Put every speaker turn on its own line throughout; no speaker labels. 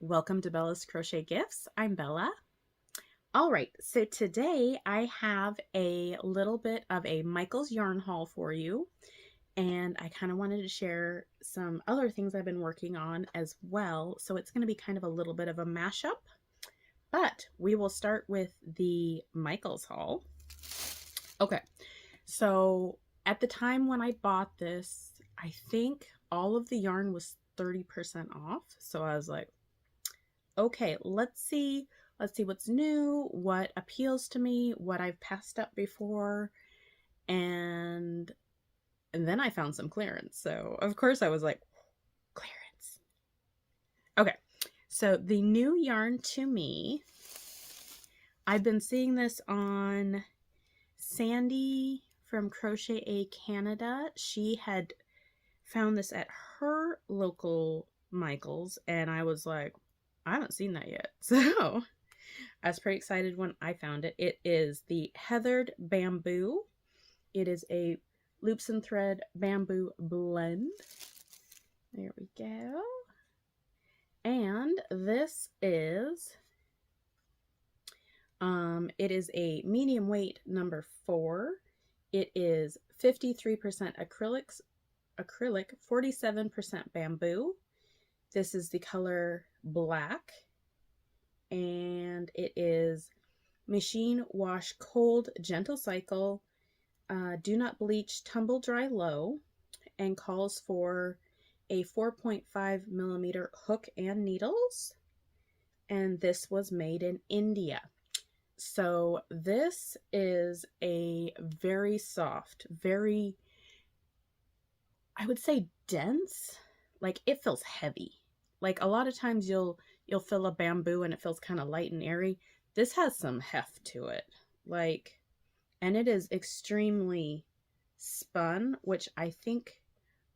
Welcome to Bella's Crochet Gifts. I'm Bella. All right, so today I have a little bit of a Michael's yarn haul for you, and I kind of wanted to share some other things I've been working on as well. So it's going to be kind of a little bit of a mashup, but we will start with the Michael's haul. Okay, so at the time when I bought this, I think all of the yarn was 30% off. So I was like, okay, let's see what's new, what appeals to me, what I've passed up before, and then I found some clearance. So of course I was like, clearance. Okay, so the new yarn to me, I've been seeing this on Sandy from Crocheted Canada. She had found this at her local Michael's, and I was like, I haven't seen that yet. So I was pretty excited when I found it. It is the Heathered Bamboo. It is a loops and thread bamboo blend. There we go. And this is, it is a medium weight number 4. It is 53% acrylic, 47% bamboo. This is the color black, and it is machine wash cold, gentle cycle, do not bleach, tumble dry low, and calls for a 4.5 millimeter hook and needles. And this was made in India. So this is a very soft, very, I would say dense, like it feels heavy. Like a lot of times you'll fill a bamboo and it feels kind of light and airy. This has some heft to it. Like, and it is extremely spun, which I think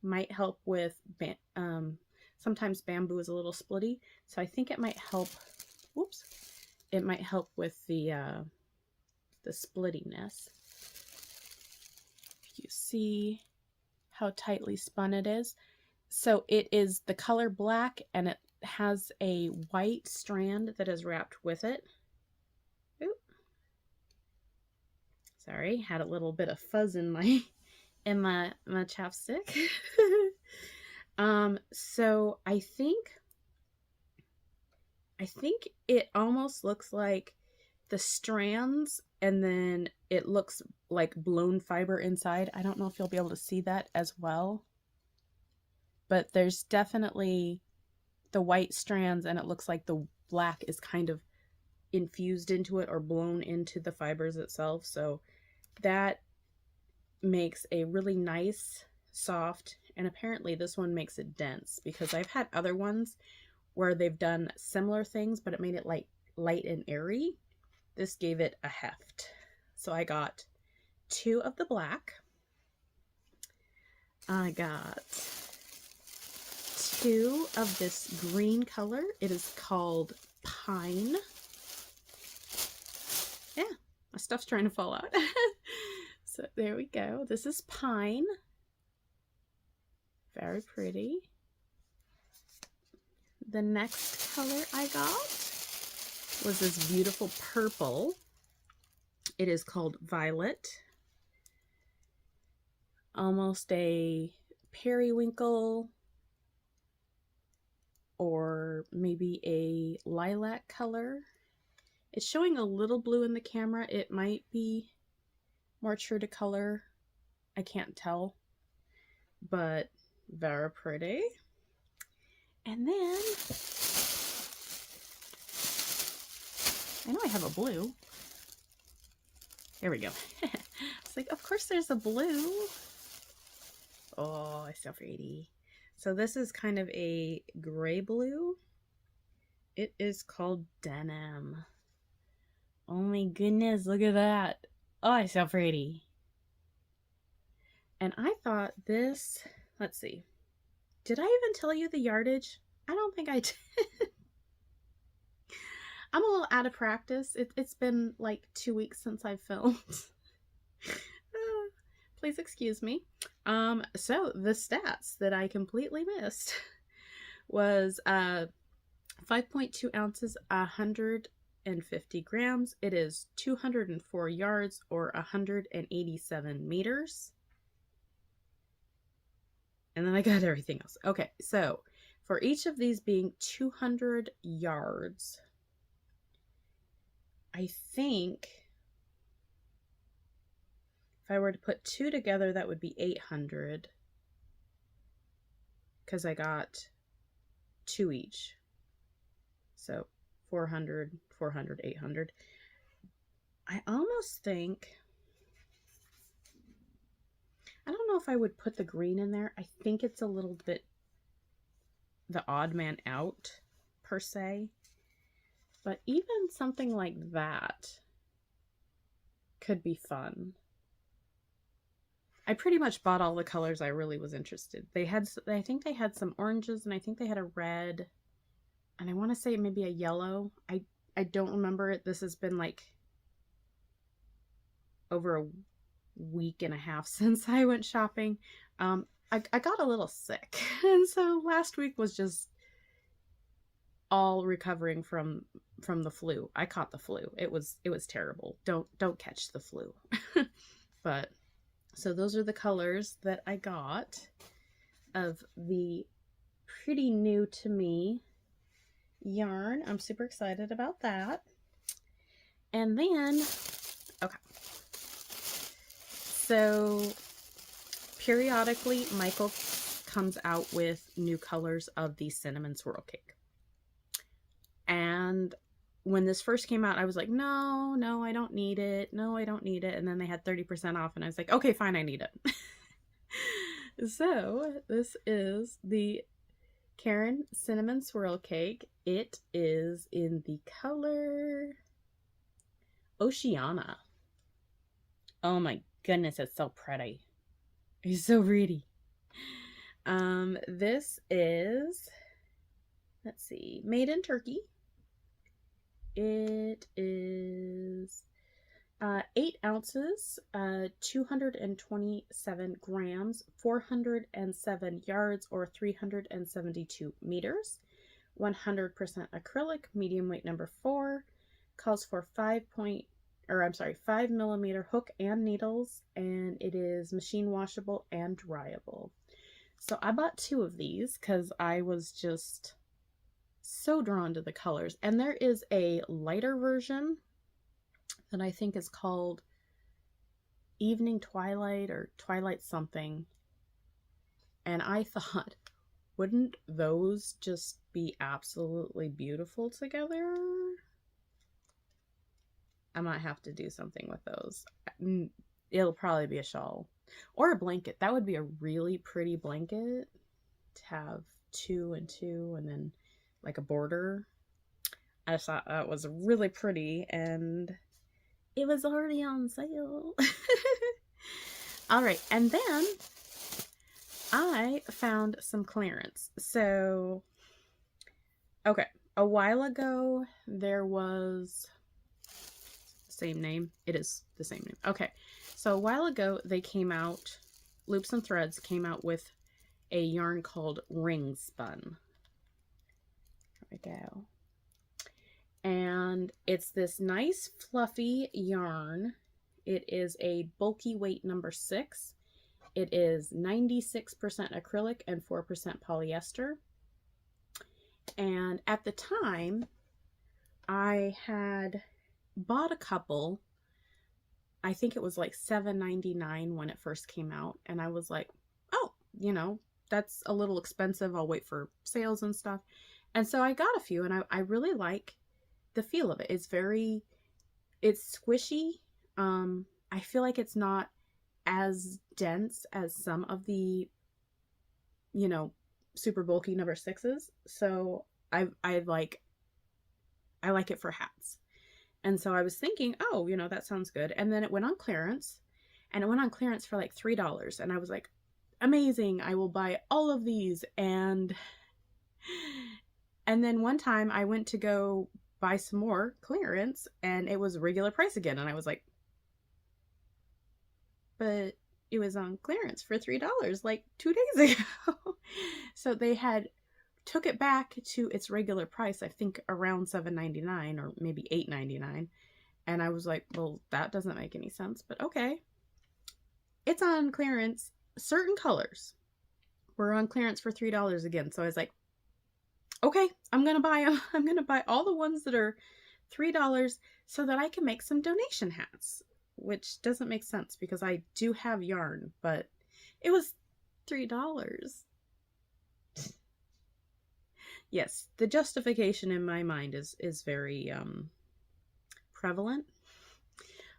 might help with, sometimes bamboo is a little splitty. So I think it might help, whoops, it might help with the splittiness. You see how tightly spun it is. So it is the color black, and it has a white strand that is wrapped with it. Oop. Sorry, had a little bit of fuzz in my chapstick. So I think it almost looks like the strands, and then it looks like blown fiber inside. I don't know if you'll be able to see that as well, but there's definitely the white strands, and it looks like the black is kind of infused into it or blown into the fibers itself. So that makes a really nice, soft, and apparently this one makes it dense, because I've had other ones where they've done similar things, but it made it light and airy. This gave it a heft. So I got 2 of the black. I got 2 of this green color. It is called Pine. Yeah, my stuff's trying to fall out. So there we go. This is Pine. Very pretty. The next color I got was this beautiful purple. It is called Violet. Almost a periwinkle, or maybe a lilac color. It's showing a little blue in the camera. It might be more true to color. I can't tell, but very pretty. And then I know I have a blue. There we go. It's like, of course there's a blue. Oh, it's so pretty. So this is kind of a gray blue. It is called Denim. Oh my goodness, look at that. Oh, it's so pretty. And I thought this, let's see. Did I even tell you the yardage? I don't think I did. I'm a little out of practice. It's been like 2 weeks since I've filmed. Please excuse me. So the stats that I completely missed was 5.2 ounces, 150 grams. It is 204 yards or 187 meters. And then I got everything else. Okay, so for each of these being 200 yards, I think if I were to put two together, that would be 800, because I got two each. So 400, 400, 800. I almost think, I don't know if I would put the green in there. I think it's a little bit the odd man out per se, but even something like that could be fun. I pretty much bought all the colors I really was interested. I think they had some oranges, and I think they had a red, and I want to say maybe a yellow. I don't remember it. This has been like over a week and a half since I went shopping. I got a little sick, and so last week was just all recovering from the flu. I caught the flu. It was terrible. Don't catch the flu. But so those are the colors that I got of the pretty new to me yarn. I'm super excited about that. And then, okay. So periodically Michael comes out with new colors of the cinnamon swirl cake. And when this first came out, I was like, no, I don't need it. No, I don't need it. And then they had 30% off, and I was like, okay, fine, I need it. So this is the Karen Cinnamon Swirl Cake. It is in the color Oceana. Oh my goodness, it's so pretty. It's so pretty. This is, let's see, made in Turkey. It is 8 ounces, 227 grams, 407 yards or 372 meters, 100% acrylic, medium weight number 4, calls for 5 millimeter hook and needles, and it is machine washable and dryable. So I bought 2 of these because I was just so drawn to the colors. And there is a lighter version that I think is called Evening Twilight or Twilight something. And I thought, wouldn't those just be absolutely beautiful together? I might have to do something with those. It'll probably be a shawl or a blanket. That would be a really pretty blanket to have 2 and 2 and then like a border. I just thought that was really pretty, and it was already on sale. All right, and then I found some clearance. So, okay, a while ago there was the same name. It is the same name. Okay, so a while ago they came out, Loops and Threads came out with a yarn called Ring Spun. There we go. And it's this nice fluffy yarn. It is a bulky weight number 6. It is 96% acrylic and 4% polyester. And at the time, I had bought a couple. I think it was like $7.99 when it first came out. And I was like, oh, you know, that's a little expensive. I'll wait for sales and stuff. And so I got a few, and I really like the feel of it. It's squishy. I feel like it's not as dense as some of the, you know, super bulky number 6s. So I like it for hats. And so I was thinking, oh, you know, that sounds good. And then it went on clearance, and it went on clearance for like $3. And I was like, amazing, I will buy all of these. And then one time I went to go buy some more clearance, and it was regular price again. And I was like, but it was on clearance for $3 like 2 days ago. So they had took it back to its regular price, I think around $7.99 or maybe $8.99. And I was like, well, that doesn't make any sense, but okay. It's on clearance. Certain colors were on clearance for $3 again. So I was like, okay, I'm going to buy them. I'm going to buy all the ones that are $3 so that I can make some donation hats, which doesn't make sense because I do have yarn, but it was $3. Yes, the justification in my mind is very prevalent.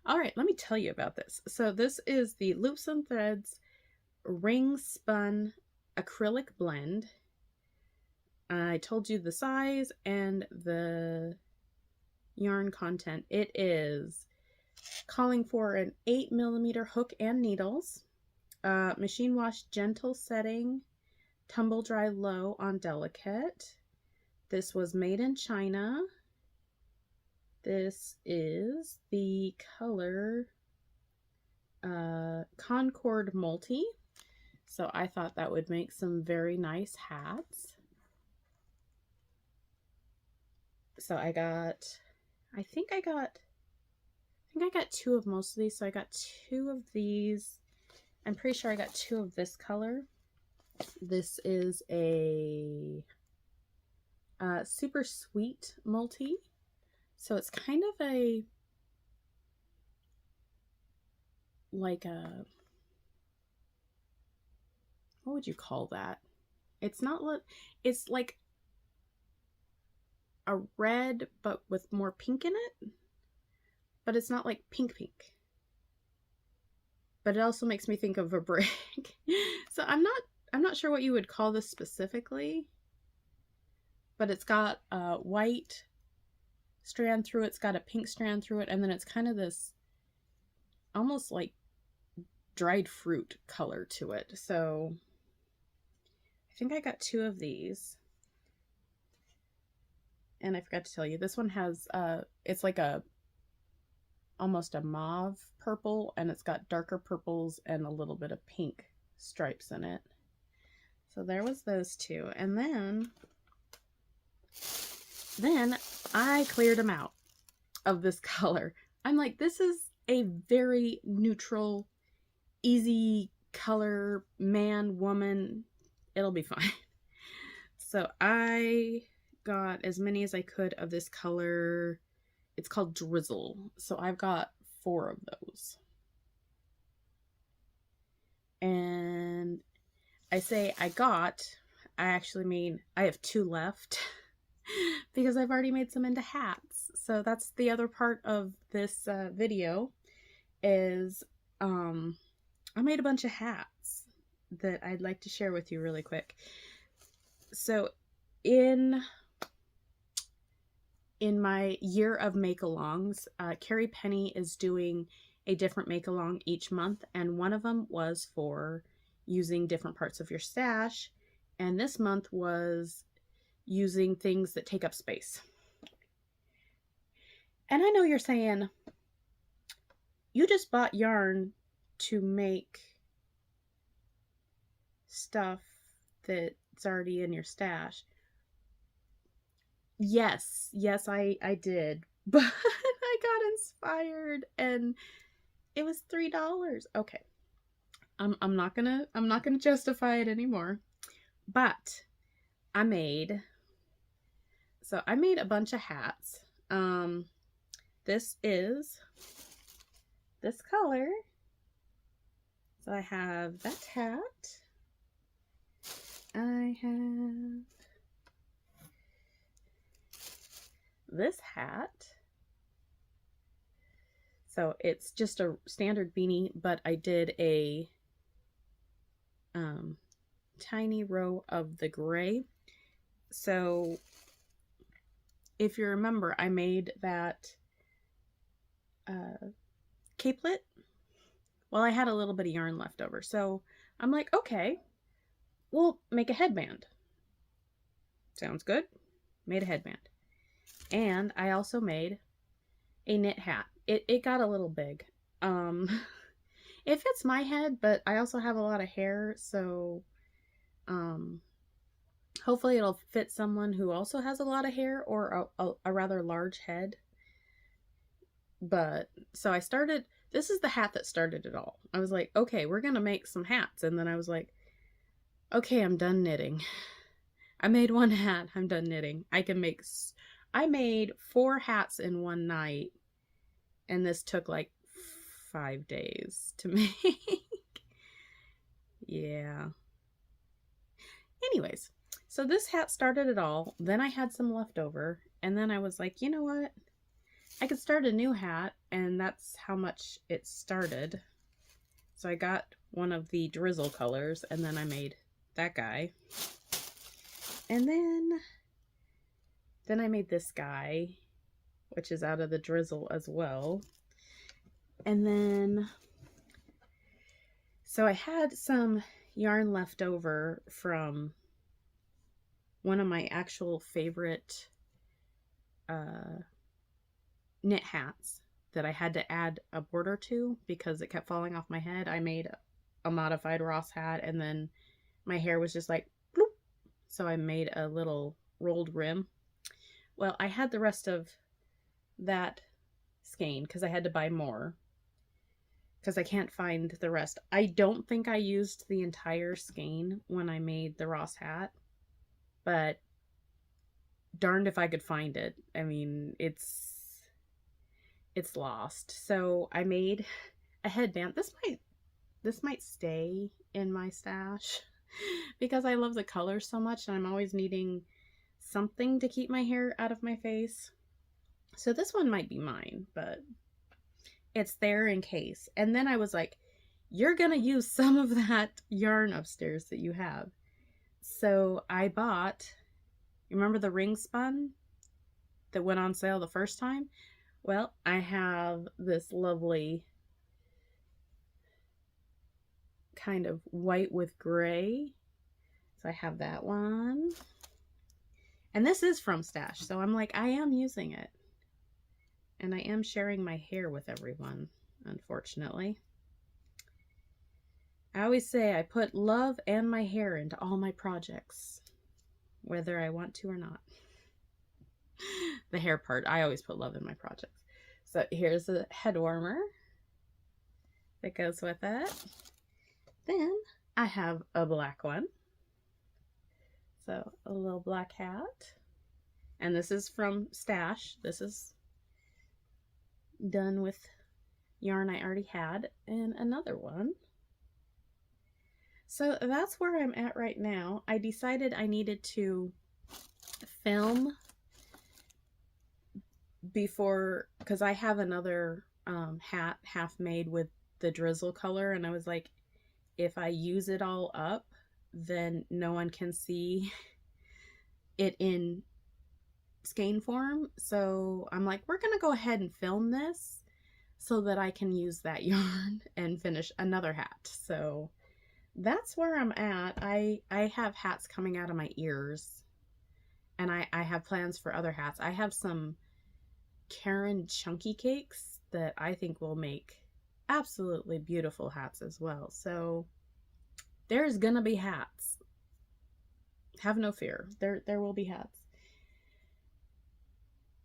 All right, let me tell you about this. So this is the Loops and Threads Ring Spun Acrylic Blend. I told you the size and the yarn content. It is calling for an 8mm hook and needles, machine wash gentle setting, tumble dry low on delicate. This was made in China. This is the color Concord Multi. So I thought that would make some very nice hats. So I think I got 2 of most of these. So I got 2 of these. I'm pretty sure I got 2 of this color. This is a super sweet multi. So it's kind of a, like a, what would you call that? It's not, it's like a red, but with more pink in it. But it's not like pink. But it also makes me think of a brick. So I'm not sure what you would call this specifically. But it's got a white strand through it. It's got a pink strand through it. And then it's kind of this almost like dried fruit color to it. So I think I got 2 of these. And I forgot to tell you, this one has, it's like almost a mauve purple, and it's got darker purples and a little bit of pink stripes in it. So there was those 2. And then I cleared them out of this color. I'm like, this is a very neutral, easy color, man, woman, it'll be fine. So I got as many as I could of this color. It's called Drizzle. So I've got 4 of those. And I say I actually mean I have 2 left because I've already made some into hats. So that's the other part of this video is I made a bunch of hats that I'd like to share with you really quick. So in my year of make-alongs, Carrie Penny is doing a different make-along each month, and one of them was for using different parts of your stash, and this month was using things that take up space. And I know you're saying, you just bought yarn to make stuff that's already in your stash. Yes, I did, but I got inspired and it was $3. Okay. I'm not gonna justify it anymore, but I made a bunch of hats. This is this color. So I have that hat. I have this hat. So it's just a standard beanie, but I did a tiny row of the gray. So if you remember, I made that capelet. Well, I had a little bit of yarn left over. So I'm like, okay, we'll make a headband. Sounds good. Made a headband. And I also made a knit hat. It got a little big. It fits my head, but I also have a lot of hair, so Hopefully it'll fit someone who also has a lot of hair or a rather large head. But so I started, this is the hat that started it all. I was like, okay, we're going to make some hats. And then I was like, okay, I'm done knitting. I made one hat. I'm done knitting. I made 4 hats in one night. And this took like 5 days to make. Yeah. Anyways, so this hat started it all. Then I had some left over. And then I was like, you know what? I could start a new hat. And that's how much it started. So I got one of the drizzle colors. And then I made that guy. And then I made this guy, which is out of the drizzle as well. And then, so I had some yarn left over from one of my actual favorite knit hats that I had to add a border to because it kept falling off my head. I made a modified Ross hat and then my hair was just like bloop. So I made a little rolled rim. Well, I had the rest of that skein because I had to buy more because I can't find the rest. I don't think I used the entire skein when I made the Ross hat, but darned if I could find it. I mean, it's lost. So I made a headband. This might stay in my stash because I love the color so much and I'm always needing something to keep my hair out of my face. So this one might be mine, but it's there in case. And then I was like, you're gonna use some of that yarn upstairs that you have. So I bought, you remember the ring spun that went on sale the first time? Well, I have this lovely kind of white with gray. So I have that one. And this is from Stash. So I'm like, I am using it. And I am sharing my hair with everyone, unfortunately. I always say I put love and my hair into all my projects, whether I want to or not. The hair part, I always put love in my projects. So here's a head warmer that goes with it. Then I have a black one. So a little black hat. And this is from Stash. This is done with yarn I already had. And another one. So that's where I'm at right now. I decided I needed to film before, because I have another hat half made with the drizzle color, and I was like, if I use it all up, then no one can see it in skein form. So I'm like, we're gonna go ahead and film this so that I can use that yarn and finish another hat. So that's where I'm at. I have hats coming out of my ears, and I have plans for other hats. I have some Karen chunky cakes that I think will make absolutely beautiful hats as well. So there's gonna be hats. Have no fear. There will be hats.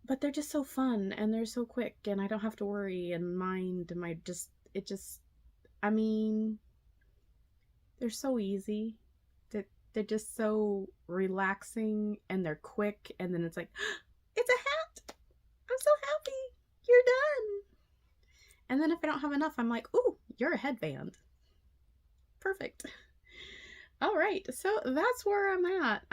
But they're just so fun and they're so quick and I don't have to worry and mind my I mean, they're so easy. They're just so relaxing and they're quick, and then it's like, it's a hat. I'm so happy. You're done. And then if I don't have enough, I'm like, ooh, you're a headband. Perfect. All right, so that's where I'm at.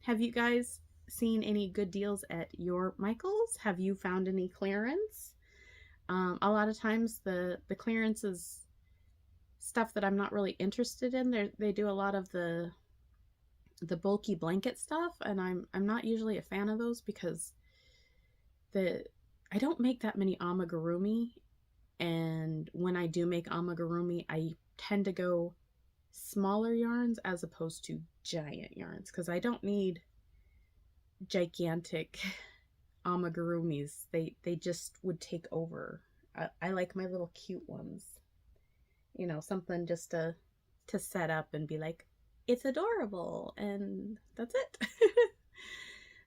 Have you guys seen any good deals at your Michaels? Have you found any clearance? A lot of times the clearance is stuff that I'm not really interested in. They do a lot of the bulky blanket stuff, and I'm not usually a fan of those because I don't make that many amigurumi, and when I do make amigurumi, I tend to go smaller yarns as opposed to giant yarns because I don't need gigantic amigurumis. They just would take over. I like my little cute ones. You know, something just to set up and be like, it's adorable, and that's it.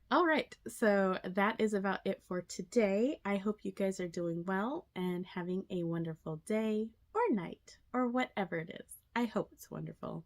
All right, so that is about it for today. I hope you guys are doing well and having a wonderful day or night or whatever it is. I hope it's wonderful.